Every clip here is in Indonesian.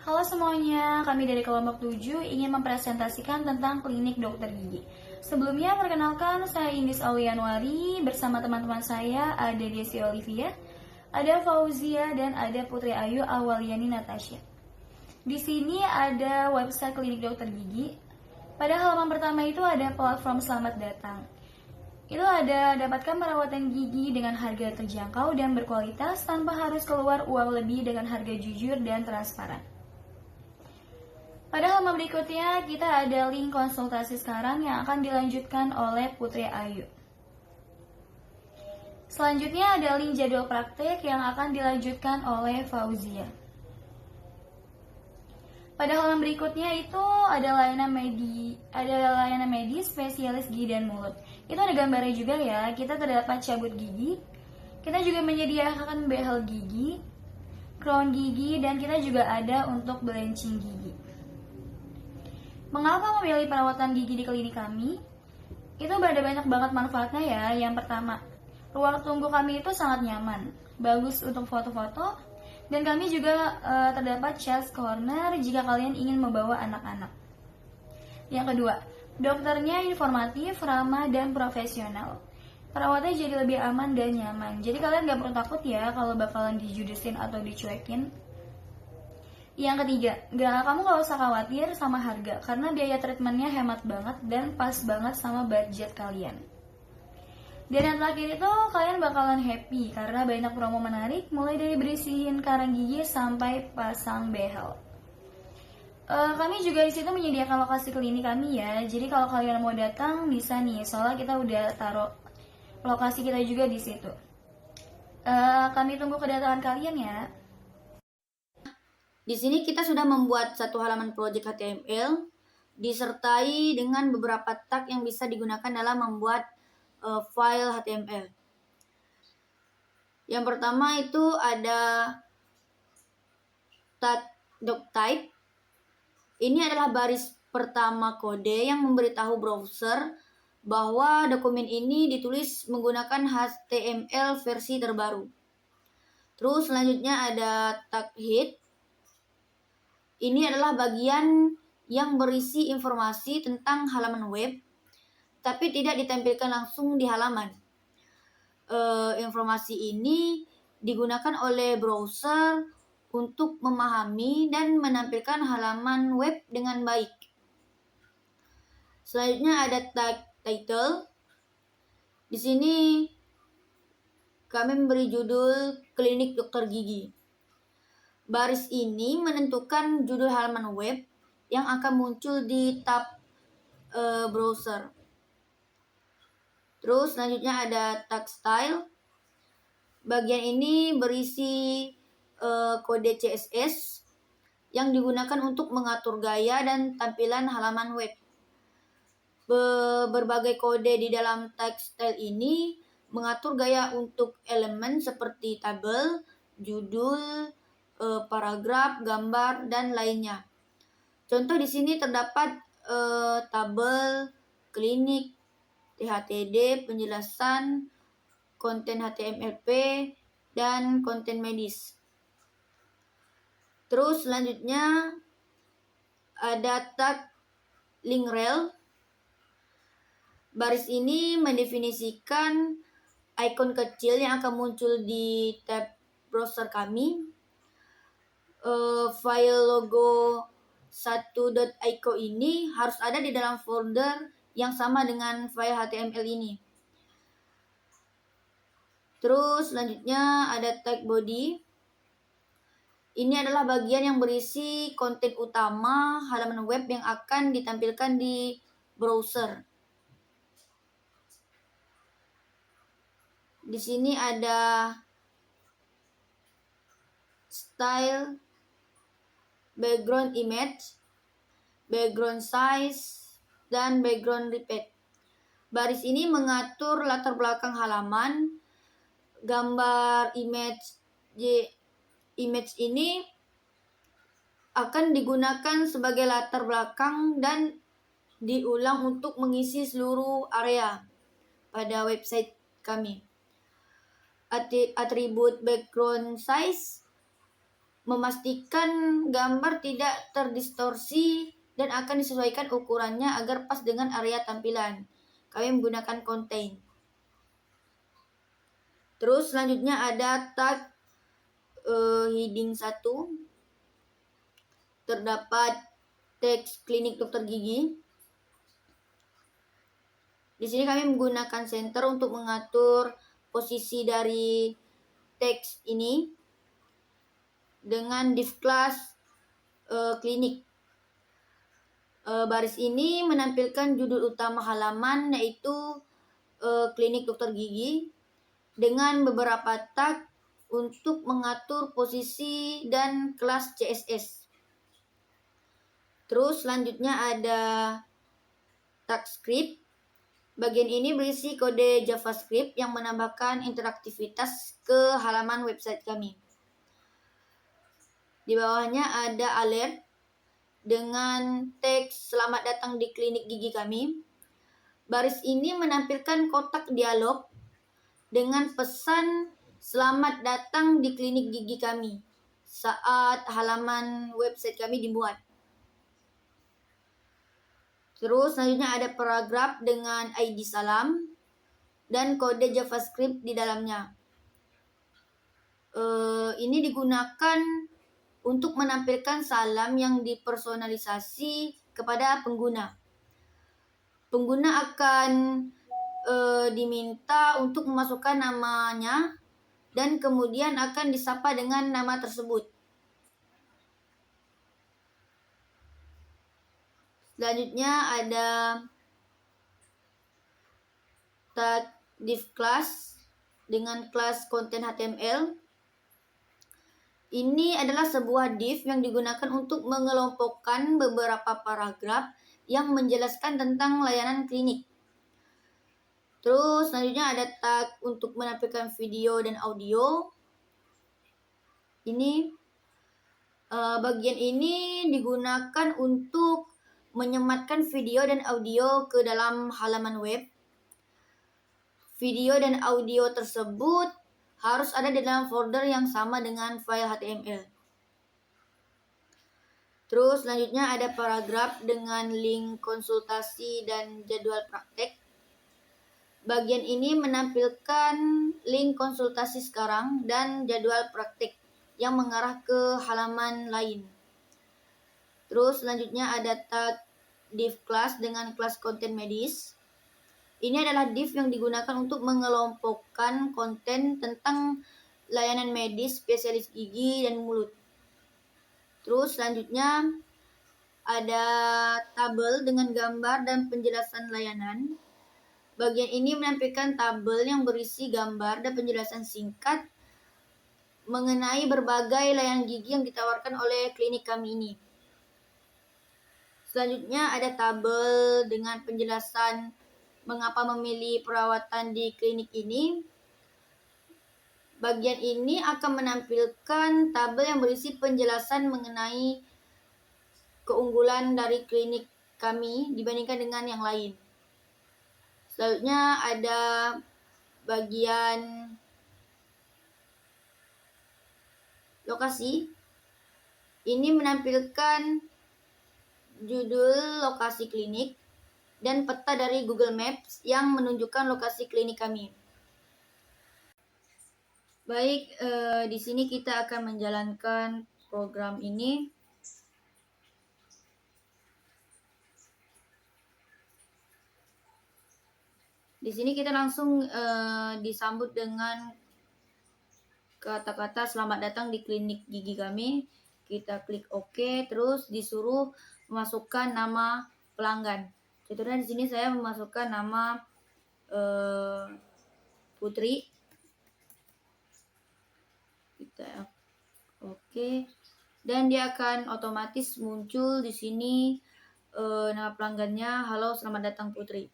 Halo semuanya, kami dari kelompok 7 ingin mempresentasikan tentang klinik dokter gigi. Sebelumnya, perkenalkan saya Indis Aulianwari bersama teman-teman saya ada Desi Olivia, ada Fauzia, dan ada Putri Ayu Awaliani Natasha. Di sini ada website klinik dokter gigi. Pada halaman pertama itu ada platform selamat datang. Itu ada dapatkan perawatan gigi dengan harga terjangkau dan berkualitas tanpa harus keluar uang lebih dengan harga jujur dan transparan. Pada halaman berikutnya, kita ada link konsultasi sekarang yang akan dilanjutkan oleh Putri Ayu. Selanjutnya ada link jadwal praktek yang akan dilanjutkan oleh Fauzia. Pada halaman berikutnya itu ada layanan medis spesialis gigi dan mulut. Itu ada gambarnya juga ya. Kita terdapat cabut gigi. Kita juga menyediakan behel gigi, crown gigi, dan kita juga ada untuk blanching gigi. Mengapa memilih perawatan gigi di klinik kami? Itu ada banyak banget manfaatnya ya. Yang pertama, ruang tunggu kami itu sangat nyaman, bagus untuk foto-foto, dan kami juga terdapat chest corner jika kalian ingin membawa anak-anak. Yang kedua, dokternya informatif, ramah, dan profesional. Perawatnya jadi lebih aman dan nyaman. Jadi kalian gak perlu takut ya kalau bakalan dijudesin atau dicuekin. Yang ketiga, kamu gak usah khawatir sama harga karena biaya treatmentnya hemat banget dan pas banget sama budget kalian. Dan yang terakhir itu kalian bakalan happy karena banyak promo menarik mulai dari bersihin karang gigi sampai pasang behel. Kami juga di situ menyediakan lokasi klinik kami ya. Jadi kalau kalian mau datang bisa nih, soalnya kita udah taruh lokasi kita juga di situ. Kami tunggu kedatangan kalian ya. Di sini kita sudah membuat satu halaman project HTML disertai dengan beberapa tag yang bisa digunakan dalam membuat file HTML. Yang pertama itu ada tag doctype. Ini adalah baris pertama kode yang memberitahu browser bahwa dokumen ini ditulis menggunakan HTML versi terbaru. Terus selanjutnya ada tag head. Ini adalah bagian yang berisi informasi tentang halaman web, tapi tidak ditampilkan langsung di halaman. Informasi ini digunakan oleh browser untuk memahami dan menampilkan halaman web dengan baik. Selanjutnya ada tag title. Di sini kami memberi judul klinik dokter gigi. Baris ini menentukan judul halaman web yang akan muncul di tab browser. Terus selanjutnya ada tag style. Bagian ini berisi kode CSS yang digunakan untuk mengatur gaya dan tampilan halaman web. Berbagai kode di dalam tag style ini mengatur gaya untuk elemen seperti tabel, judul, paragraf, gambar, dan lainnya. Contoh di sini terdapat tabel, klinik, THTD, penjelasan, konten HTMLP, dan konten medis. Terus selanjutnya ada tag link rel. Baris ini mendefinisikan icon kecil yang akan muncul di tab browser kami. File logo 1.icon ini harus ada di dalam folder yang sama dengan file HTML ini. Terus selanjutnya ada tag body. Ini adalah bagian yang berisi konten utama halaman web yang akan ditampilkan di browser. Di sini ada style, background image, background size, dan background repeat. Baris ini mengatur latar belakang halaman. Gambar image ini akan digunakan sebagai latar belakang dan diulang untuk mengisi seluruh area pada website kami. Atribut background size memastikan gambar tidak terdistorsi dan akan disesuaikan ukurannya agar pas dengan area tampilan. Kami menggunakan contain. Terus selanjutnya ada tag heading 1. Terdapat teks klinik dokter gigi. Di sini kami menggunakan center untuk mengatur posisi dari teks ini dengan div class klinik. Baris ini menampilkan judul utama halaman yaitu klinik dokter gigi dengan beberapa tag untuk mengatur posisi dan kelas CSS. Terus selanjutnya ada tag script. Bagian ini berisi kode JavaScript yang menambahkan interaktivitas ke halaman website kami. Di bawahnya ada alert dengan teks selamat datang di klinik gigi kami. Baris ini menampilkan kotak dialog dengan pesan selamat datang di klinik gigi kami saat halaman website kami dibuat. Terus selanjutnya ada paragraf dengan ID salam dan kode JavaScript di dalamnya. Ini digunakan untuk menampilkan salam yang dipersonalisasi kepada pengguna. Pengguna akan diminta untuk memasukkan namanya dan kemudian akan disapa dengan nama tersebut. Selanjutnya ada tag div class dengan kelas konten HTML. Ini adalah sebuah div yang digunakan untuk mengelompokkan beberapa paragraf yang menjelaskan tentang layanan klinik. Terus selanjutnya ada tag untuk menampilkan video dan audio. Ini bagian ini digunakan untuk menyematkan video dan audio ke dalam halaman web. Video dan audio tersebut harus ada di dalam folder yang sama dengan file HTML. Terus selanjutnya ada paragraf dengan link konsultasi dan jadwal praktek. Bagian ini menampilkan link konsultasi sekarang dan jadwal praktek yang mengarah ke halaman lain. Terus selanjutnya ada tag div class dengan kelas konten medis. Ini adalah div yang digunakan untuk mengelompokkan konten tentang layanan medis spesialis gigi dan mulut. Terus selanjutnya ada tabel dengan gambar dan penjelasan layanan. Bagian ini menampilkan tabel yang berisi gambar dan penjelasan singkat mengenai berbagai layanan gigi yang ditawarkan oleh klinik kami ini. Selanjutnya ada tabel dengan penjelasan mengapa memilih perawatan di klinik ini. Bagian ini akan menampilkan tabel yang berisi penjelasan mengenai keunggulan dari klinik kami dibandingkan dengan yang lain. Selanjutnya ada bagian lokasi. Ini menampilkan judul lokasi klinik dan peta dari Google Maps yang menunjukkan lokasi klinik kami. Baik, di sini kita akan menjalankan program ini. Di sini kita langsung disambut dengan kata-kata selamat datang di klinik gigi kami. Kita klik OK, terus disuruh memasukkan nama pelanggan. Contohnya di sini saya memasukkan nama Putri. Kita oke, dan dia akan otomatis muncul di sini nama pelanggannya. Halo, selamat datang Putri.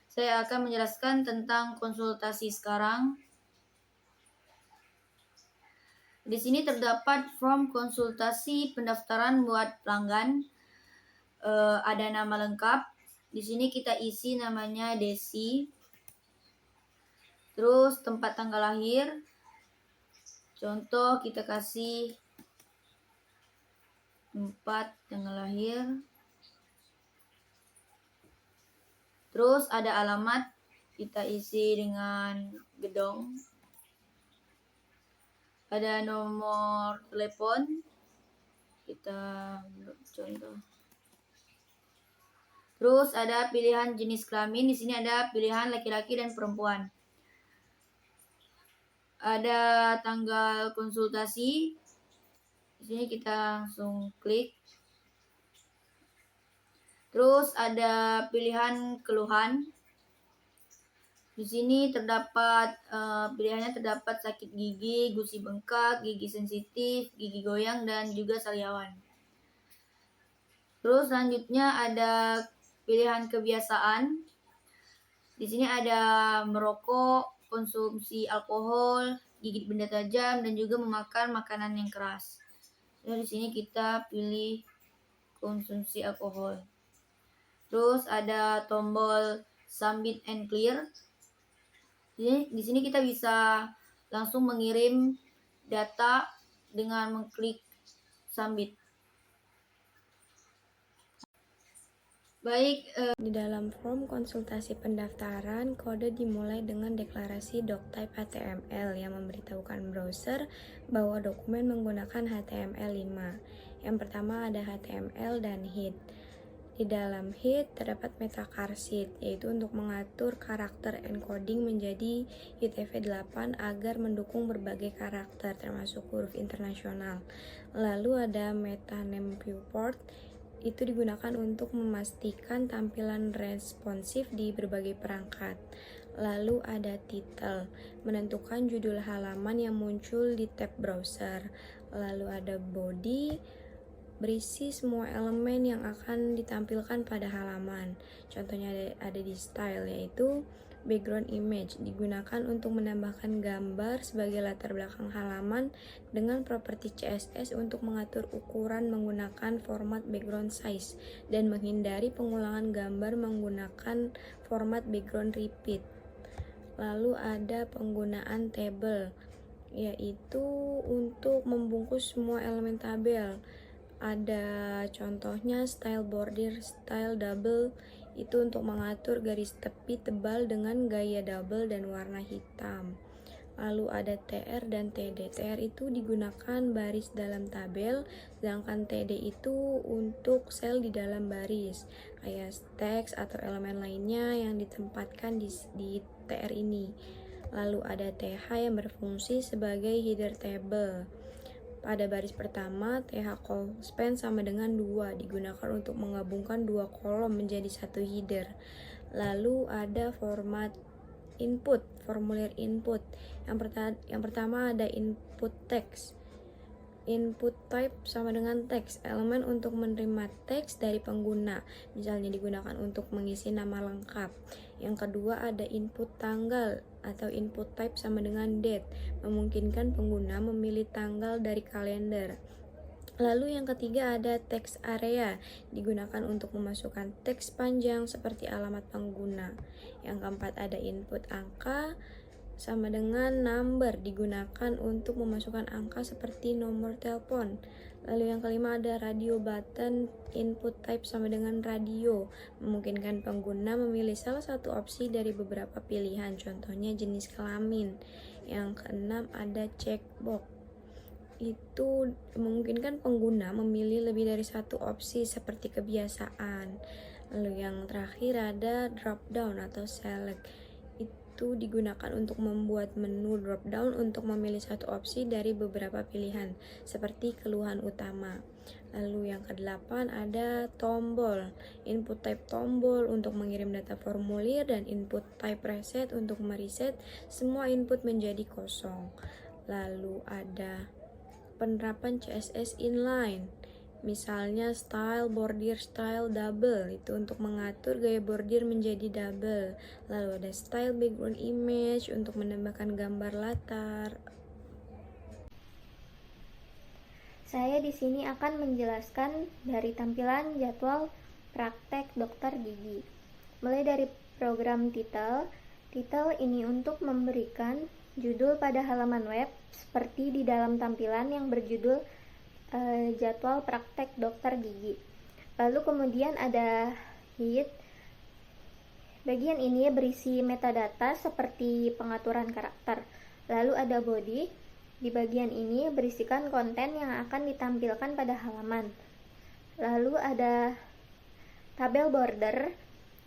Saya akan menjelaskan tentang konsultasi sekarang. Di sini terdapat form konsultasi pendaftaran buat pelanggan. Ada nama lengkap. Di sini kita isi namanya Desi. Terus tempat tanggal lahir. Contoh kita kasih 4 tanggal lahir. Terus ada alamat, kita isi dengan gedong. Ada nomor telepon, kita contoh. Terus ada pilihan jenis kelamin, di sini ada pilihan laki-laki dan perempuan. Ada tanggal konsultasi, di sini kita langsung klik. Terus ada pilihan keluhan. Di sini terdapat pilihannya terdapat sakit gigi, gusi bengkak, gigi sensitif, gigi goyang, dan juga sariawan. Terus selanjutnya ada pilihan kebiasaan. Di sini ada merokok, konsumsi alkohol, gigit benda tajam, dan juga memakan makanan yang keras. Jadi di sini kita pilih konsumsi alkohol. Terus ada tombol submit and clear. Di sini kita bisa langsung mengirim data dengan mengklik submit. Baik, di dalam form konsultasi pendaftaran, kode dimulai dengan deklarasi doctype HTML yang memberitahukan browser bahwa dokumen menggunakan HTML5. Yang pertama ada HTML dan head. Di dalam head terdapat metacarsheet, yaitu untuk mengatur karakter encoding menjadi UTF-8 agar mendukung berbagai karakter termasuk huruf internasional. Lalu ada meta name viewport, itu digunakan untuk memastikan tampilan responsif di berbagai perangkat. Lalu ada title, menentukan judul halaman yang muncul di tab browser. Lalu ada body, berisi semua elemen yang akan ditampilkan pada halaman. Contohnya ada di style, yaitu background image, digunakan untuk menambahkan gambar sebagai latar belakang halaman dengan properti CSS untuk mengatur ukuran menggunakan format background size dan menghindari pengulangan gambar menggunakan format background repeat. Lalu ada penggunaan table, yaitu untuk membungkus semua elemen tabel. Ada contohnya style border, style double, itu untuk mengatur garis tepi tebal dengan gaya double dan warna hitam. Lalu ada TR dan TD. TR itu digunakan baris dalam tabel, sedangkan TD itu untuk sel di dalam baris, kayak teks atau elemen lainnya yang ditempatkan di TR ini. Lalu ada TH yang berfungsi sebagai header table. Pada baris pertama, TH colspan sama dengan 2, digunakan untuk menggabungkan dua kolom menjadi satu header. Lalu ada format input, formulir input. Yang pertama ada input text. Input type sama dengan teks, elemen untuk menerima teks dari pengguna, misalnya digunakan untuk mengisi nama lengkap. Yang kedua ada input tanggal atau input type sama dengan date, memungkinkan pengguna memilih tanggal dari kalender. Lalu yang ketiga ada text area, digunakan untuk memasukkan teks panjang seperti alamat pengguna. Yang keempat ada input angka sama dengan number, digunakan untuk memasukkan angka seperti nomor telepon. Lalu yang kelima ada radio button, input type sama dengan radio, memungkinkan pengguna memilih salah satu opsi dari beberapa pilihan, contohnya jenis kelamin. Yang keenam ada checkbox, itu memungkinkan pengguna memilih lebih dari satu opsi seperti kebiasaan. Lalu yang terakhir ada drop down atau select, itu digunakan untuk membuat menu drop down untuk memilih satu opsi dari beberapa pilihan seperti keluhan utama. Lalu yang kedelapan ada tombol, input type tombol untuk mengirim data formulir dan input type reset untuk mereset semua input menjadi kosong. Lalu ada penerapan CSS inline, misalnya style border, style double, itu untuk mengatur gaya border menjadi double. Lalu ada style background image untuk menambahkan gambar latar. Saya di sini akan menjelaskan dari tampilan jadwal praktek dokter gigi. Mulai dari program title. Title ini untuk memberikan judul pada halaman web seperti di dalam tampilan yang berjudul jadwal praktek dokter gigi. Lalu kemudian ada head. Bagian ini berisi metadata seperti pengaturan karakter. Lalu ada body. Di bagian ini berisikan konten yang akan ditampilkan pada halaman. Lalu ada tabel border.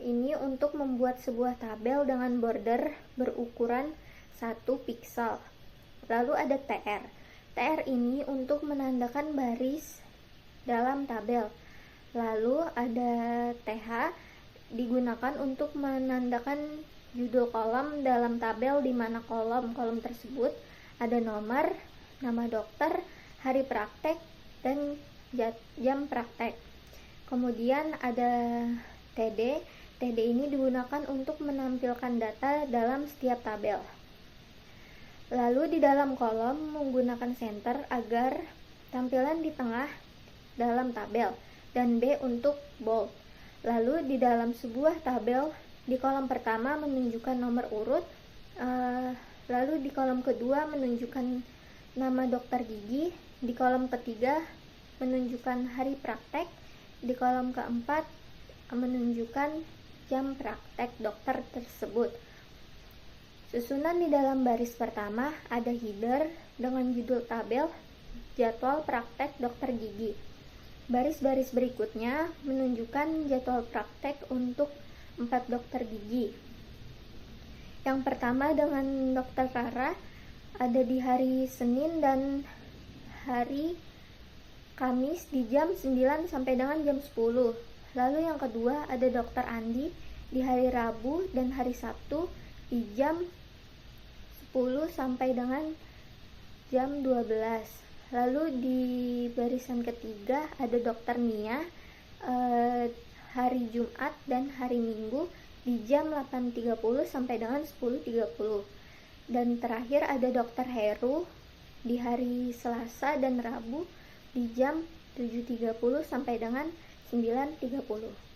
Ini untuk membuat sebuah tabel dengan border berukuran 1 piksel. Lalu ada TR. TR ini untuk menandakan baris dalam tabel. Lalu ada TH, digunakan untuk menandakan judul kolom dalam tabel, di mana kolom tersebut ada nomor, nama dokter, hari praktek, dan jam praktek. Kemudian ada TD. TD ini digunakan untuk menampilkan data dalam setiap tabel. Lalu di dalam kolom menggunakan center agar tampilan di tengah dalam tabel, dan B untuk bold. Lalu di dalam sebuah tabel, di kolom pertama menunjukkan nomor urut, lalu di kolom kedua menunjukkan nama dokter gigi, di kolom ketiga menunjukkan hari praktek, di kolom keempat menunjukkan jam praktek dokter tersebut. Susunan di dalam baris pertama ada header dengan judul tabel jadwal praktek dokter gigi. Baris-baris berikutnya menunjukkan jadwal praktek untuk 4 dokter gigi. Yang pertama dengan dokter Rara ada di hari Senin dan hari Kamis di jam 9 sampai dengan jam 10. Lalu yang kedua ada dokter Andi di hari Rabu dan hari Sabtu di jam 10 sampai dengan jam 12. Lalu di barisan ketiga ada dokter Nia hari Jumat dan hari Minggu di jam 8.30 sampai dengan 10.30. Dan terakhir ada dokter Heru di hari Selasa dan Rabu di jam 7.30 sampai dengan 9.30.